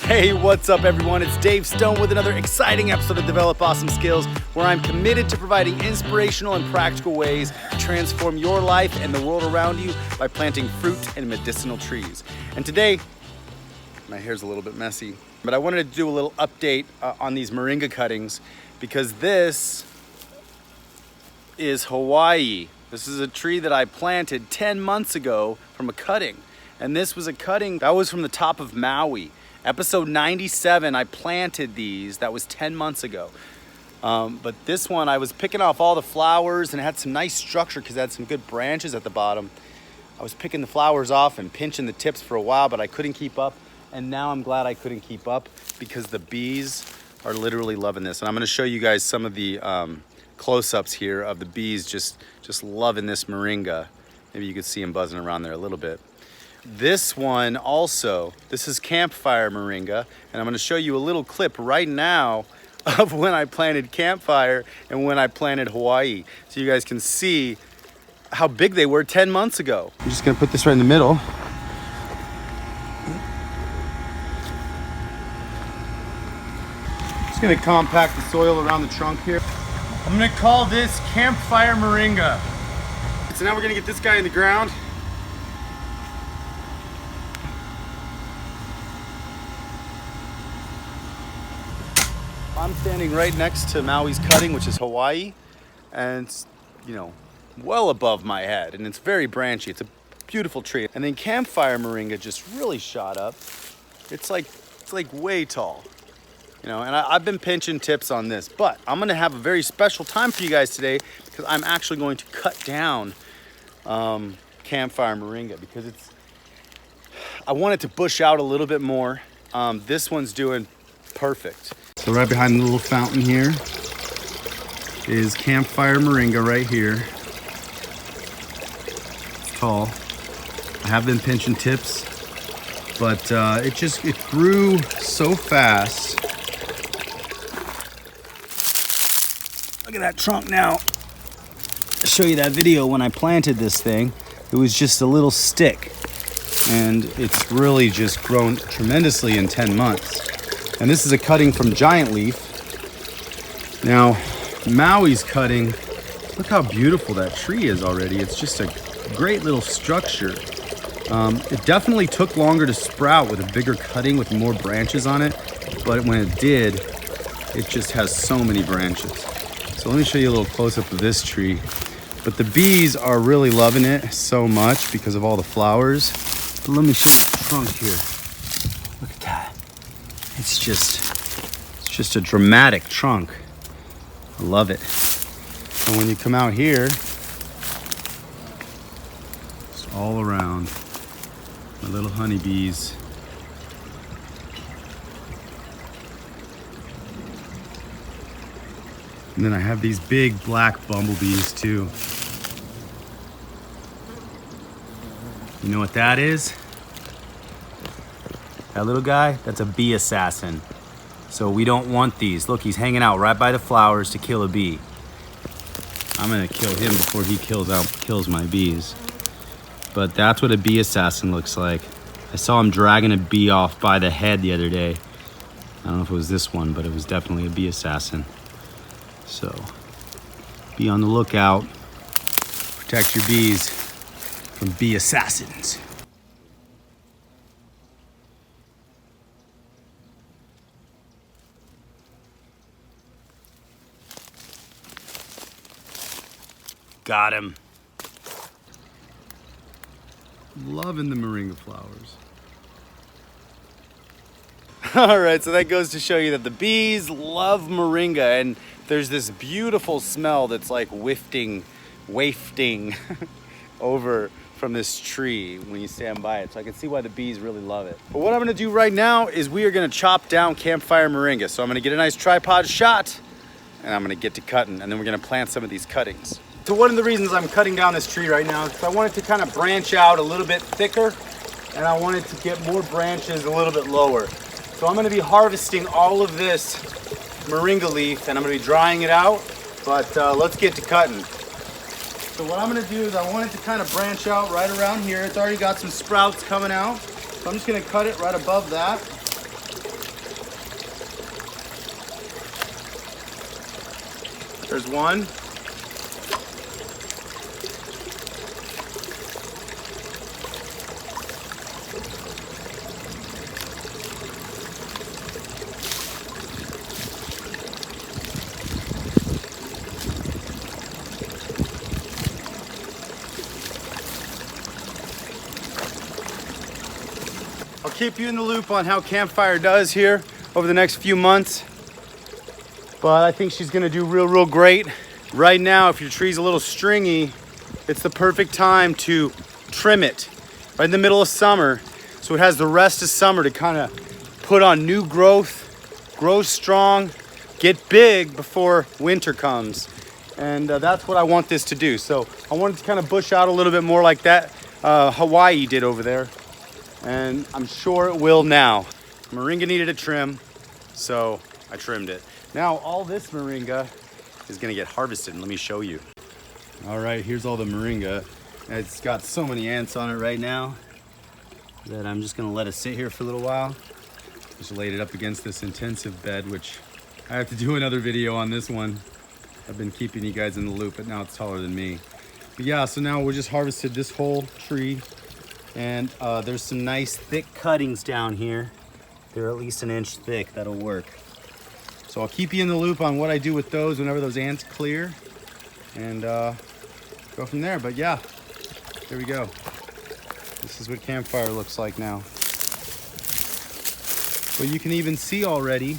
Hey, what's up everyone? It's Dave Stone with another exciting episode of Develop Awesome Skills, where I'm committed to providing inspirational and practical ways to transform your life and the world around you by planting fruit and medicinal trees. And today, my hair's a little bit messy, but I wanted to do a little update on these Moringa cuttings because this is Hawaii. This is a tree that I planted 10 months ago from a cutting. And this was a cutting that was from the top of Maui. Episode 97, I planted these. That was 10 months ago. But this one, I was picking off all the flowers and it had some nice structure because it had some good branches at the bottom. I was picking the flowers off and pinching the tips for a while, but I couldn't keep up. And now I'm glad I couldn't keep up because the bees are literally loving this. And I'm gonna show you guys some of the close-ups here of the bees just loving this moringa. Maybe you could see them buzzing around there a little bit. This one also, this is Campfire Moringa, and I'm gonna show you a little clip right now of when I planted Campfire and when I planted Hawaii. So you guys can see how big they were 10 months ago. I'm just gonna put this right in the middle. Just gonna compact the soil around the trunk here. I'm gonna call this Campfire Moringa. So now we're gonna get this guy in the ground. I'm standing right next to Maui's cutting, which is Hawaii, and it's, you know, well above my head, and it's very branchy. It's a beautiful tree. And then Campfire Moringa just really shot up. It's like way tall, you know. And I've been pinching tips on this, but I'm gonna have a very special time for you guys today because I'm actually going to cut down Campfire Moringa because I want it to bush out a little bit more. This one's doing perfect. So right behind the little fountain here is Campfire Moringa right here. It's tall. I have been pinching tips, but it grew so fast. Look at that trunk now. I'll show you that video when I planted this thing. It was just a little stick, and it's really just grown tremendously in 10 months. And this is a cutting from Giant Leaf. Now, Maui's cutting, look how beautiful that tree is already. It's just a great little structure. It definitely took longer to sprout with a bigger cutting with more branches on it, but when it did, it just has so many branches. So let me show you a little close-up of this tree. But the bees are really loving it so much because of all the flowers. But let me show you the trunk here. Look at that. It's just a dramatic trunk. I love it. And when you come out here, it's all around. My little honeybees. And then I have these big black bumblebees too. You know what that is? That little guy, that's a bee assassin. So we don't want these. Look, he's hanging out right by the flowers to kill a bee. I'm gonna kill him before he kills my bees. But that's what a bee assassin looks like. I saw him dragging a bee off by the head the other day. I don't know if it was this one, but it was definitely a bee assassin. So be on the lookout. Protect your bees from bee assassins. Got him. Loving the moringa flowers. All right, so that goes to show you that the bees love moringa, and there's this beautiful smell that's like wafting over from this tree when you stand by it. So I can see why the bees really love it. But what I'm gonna do right now is we are gonna chop down Campfire Moringa. So I'm gonna get a nice tripod shot and I'm gonna get to cutting, and then we're gonna plant some of these cuttings. So one of the reasons I'm cutting down this tree right now is because I want it to kind of branch out a little bit thicker, and I want it to get more branches a little bit lower. So I'm gonna be harvesting all of this moringa leaf and I'm gonna be drying it out, but let's get to cutting. So what I'm gonna do is I want it to kind of branch out right around here. It's already got some sprouts coming out. So I'm just gonna cut it right above that. There's one. I'll keep you in the loop on how Campfire does here over the next few months. But I think she's gonna do real great. Right now, if your tree's a little stringy, it's the perfect time to trim it right in the middle of summer. So it has the rest of summer to kind of put on new growth, grow strong, get big before winter comes. And that's what I want this to do. So I want it to kind of bush out a little bit more like that Hawaii did over there. And I'm sure it will now. Moringa needed a trim, so I trimmed it. Now all this moringa is gonna get harvested, and let me show you. All right, here's all the moringa. It's got so many ants on it right now that I'm just gonna let it sit here for a little while. Just laid it up against this intensive bed, which I have to do another video on this one. I've been keeping you guys in the loop, but now it's taller than me. But yeah, so now we just harvested this whole tree. And there's some nice thick cuttings down here. They're at least an inch thick, that'll work. So I'll keep you in the loop on what I do with those whenever those ants clear, and go from there. But yeah, here we go. This is what Campfire looks like now. But you can even see already,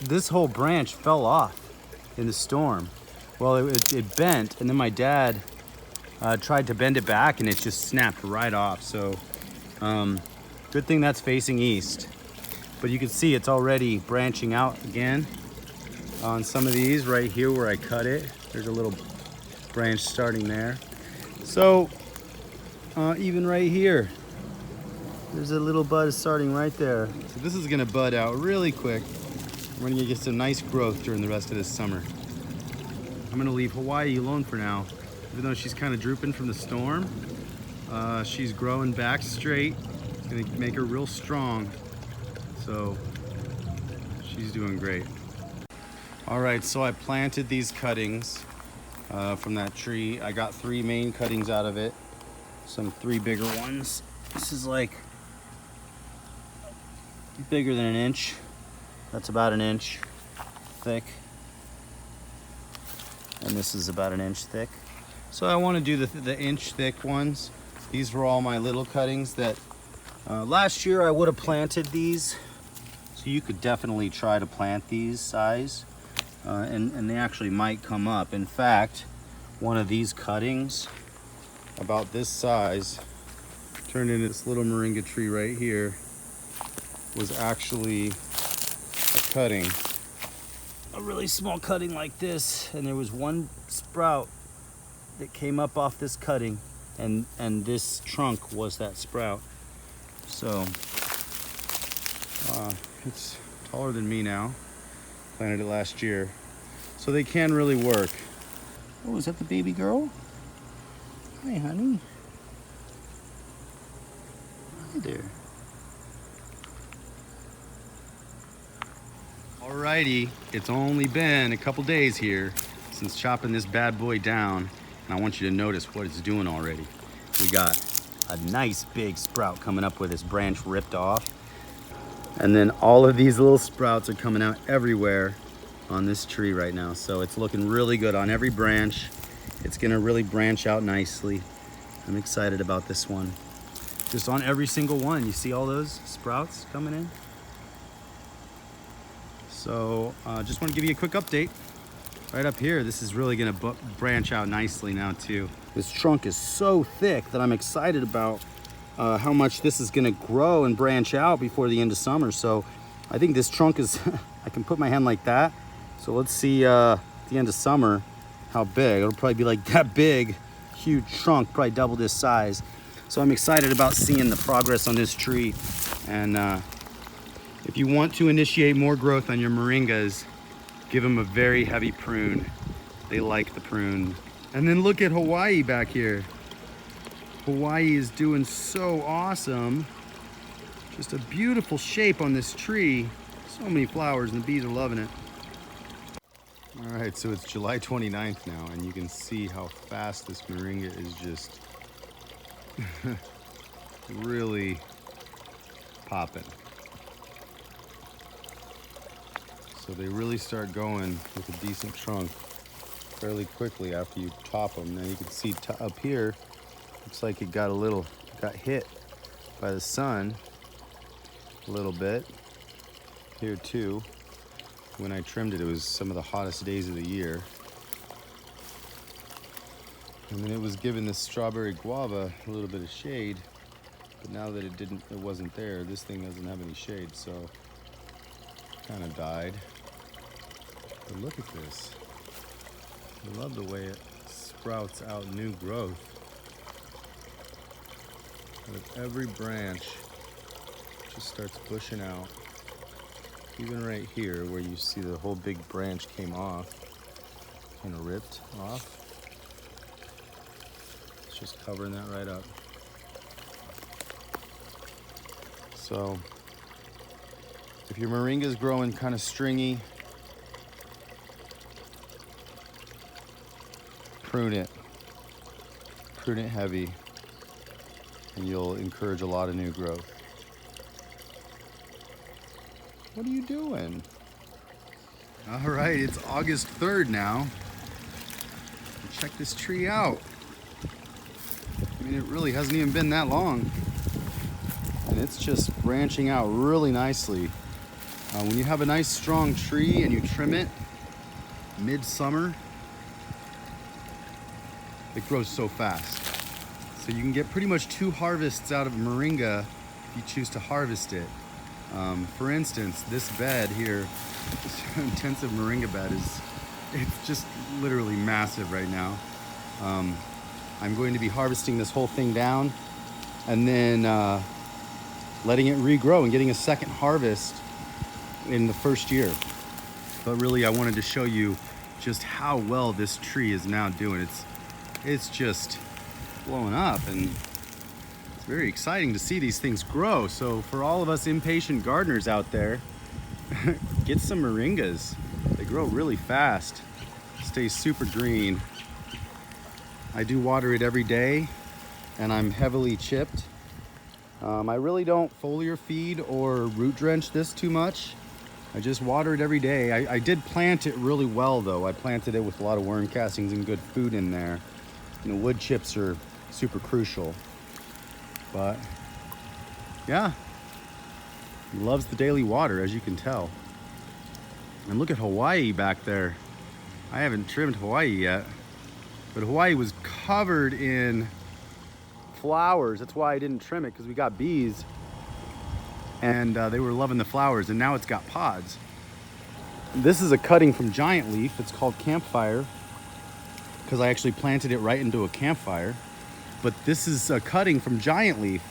this whole branch fell off in the storm. Well, it bent, and then my dad tried to bend it back and it just snapped right off. So good thing that's facing east. But you can see it's already branching out again on some of these right here where I cut it. There's a little branch starting there. So even right here, there's a little bud starting right there. So this is gonna bud out really quick. We're gonna get some nice growth during the rest of this summer. I'm gonna leave Hawaii alone for now. Even though she's kind of drooping from the storm, she's growing back straight. It's gonna make her real strong. So she's doing great. All right, so I planted these cuttings from that tree. I got 3 main cuttings out of it, some 3 bigger ones. This is like bigger than an inch. That's about an inch thick. And this is about an inch thick. So I want to do the inch thick ones. These were all my little cuttings that last year I would have planted these. So you could definitely try to plant these size and they actually might come up. In fact, one of these cuttings about this size turned into this little moringa tree right here was actually a cutting. A really small cutting like this, and there was one sprout that came up off this cutting, and this trunk was that sprout. So it's taller than me now. Planted it last year, so they can really work. Oh, is that the baby girl? Hi, honey. Hi there. Alrighty, it's only been a couple days here since chopping this bad boy down, and I want you to notice what it's doing already. We got a nice big sprout coming up with this branch ripped off, and then all of these little sprouts are coming out everywhere on this tree right now. So it's looking really good on every branch. It's gonna really branch out nicely. I'm excited about this one. Just on every single one, you see all those sprouts coming in? So just want to give you a quick update. Right up here, this is really gonna branch out nicely now too. This trunk is so thick that I'm excited about how much this is gonna grow and branch out before the end of summer. So I think this trunk is, I can put my hand like that. So let's see at the end of summer how big. It'll probably be like that big, huge trunk, probably double this size. So I'm excited about seeing the progress on this tree. And if you want to initiate more growth on your moringas, give them a very heavy prune. They like the prune. And then look at Hawaii back here. Hawaii is doing so awesome. Just a beautiful shape on this tree. So many flowers and the bees are loving it. All right, so it's July 29th now, and you can see how fast this moringa is just really popping. So they really start going with a decent trunk fairly quickly after you top them. Now you can see up here, looks like it got hit by the sun a little bit. Here too. When I trimmed it, it was some of the hottest days of the year. And then it was given this strawberry guava a little bit of shade, but now that it wasn't there, this thing doesn't have any shade, so it kind of died. But look at this. I love the way it sprouts out new growth. With every branch, just starts bushing out. Even right here where you see the whole big branch came off, kind of ripped off. It's just covering that right up. So if your moringa is growing kind of stringy, prune it heavy, and you'll encourage a lot of new growth. What are you doing? All right, it's August 3rd now. Check this tree out. I mean, it really hasn't even been that long. And it's just branching out really nicely. When you have a nice strong tree and you trim it mid-summer, it grows so fast. So you can get pretty much 2 harvests out of moringa if you choose to harvest it. For instance, this bed here, this intensive moringa bed, it's just literally massive right now. I'm going to be harvesting this whole thing down and then letting it regrow and getting a second harvest in the first year. But really, I wanted to show you just how well this tree is now doing. It's just blowing up, and it's very exciting to see these things grow. So for all of us impatient gardeners out there, get some moringas. They grow really fast, stay super green. I do water it every day, and I'm heavily chipped. I really don't foliar feed or root drench this too much. I just water it every day. I did plant it really well though. I planted it with a lot of worm castings and good food in there. You know, wood chips are super crucial. But yeah, he loves the daily water, as you can tell. And look at Hawaii back there. I haven't trimmed Hawaii yet, but Hawaii was covered in flowers. That's why I didn't trim it, because we got bees and they were loving the flowers, and now it's got pods. This is a cutting from Giant Leaf. It's called Campfire because I actually planted it right into a campfire. But this is a cutting from Giant Leaf,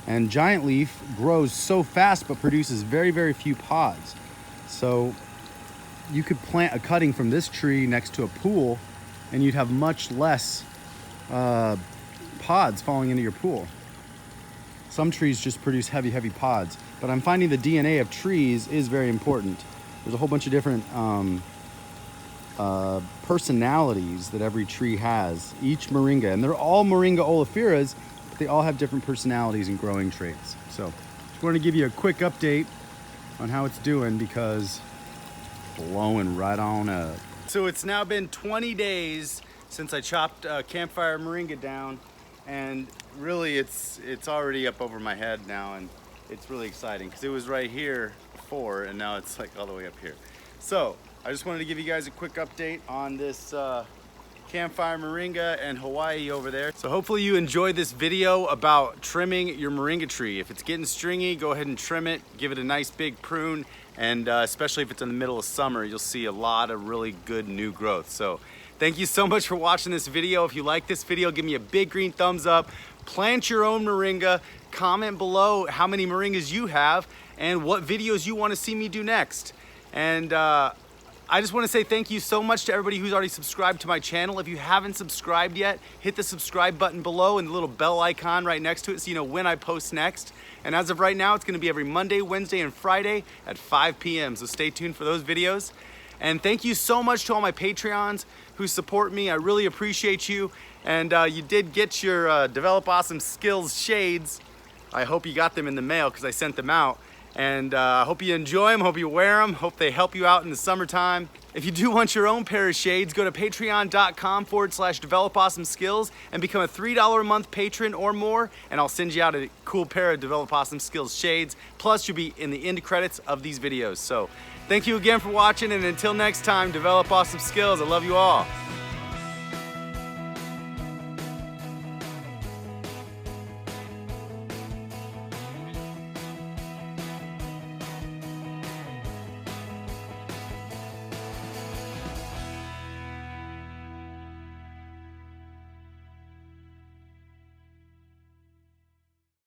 and Giant Leaf grows so fast but produces very, very few pods. So you could plant a cutting from this tree next to a pool and you'd have much less pods falling into your pool. Some trees just produce heavy, heavy pods, but I'm finding the DNA of trees is very important. There's a whole bunch of different personalities that every tree has, each moringa, and they're all moringa oleifera's, but they all have different personalities and growing traits. So just wanted to give you a quick update on how it's doing, because it's blowing right on up. So it's now been 20 days since I chopped Campfire Moringa down, and really it's already up over my head now, and it's really exciting because it was right here before and now it's like all the way up here. So I just wanted to give you guys a quick update on this Campfire Moringa and Hawaii over there. So hopefully you enjoyed this video about trimming your moringa tree. If it's getting stringy, go ahead and trim it, give it a nice big prune, and especially if it's in the middle of summer, you'll see a lot of really good new growth. So thank you so much for watching this video. If you like this video, give me a big green thumbs up. Plant your own moringa. Comment below how many moringas you have and what videos you want to see me do next. And I just want to say thank you so much to everybody who's already subscribed to my channel. If you haven't subscribed yet, hit the subscribe button below and the little bell icon right next to it so you know when I post next. And as of right now, it's going to be every Monday, Wednesday, and Friday at 5 p.m. So stay tuned for those videos. And thank you so much to all my Patreons who support me. I really appreciate you. And you did get your Develop Awesome Skills shades. I hope you got them in the mail because I sent them out. And I hope you enjoy them, hope you wear them, hope they help you out in the summertime. If you do want your own pair of shades, go to patreon.com/developawesomeskills and become a $3 a month patron or more, and I'll send you out a cool pair of Develop Awesome Skills shades. Plus, you'll be in the end credits of these videos. So thank you again for watching, and until next time, develop awesome skills. I love you all.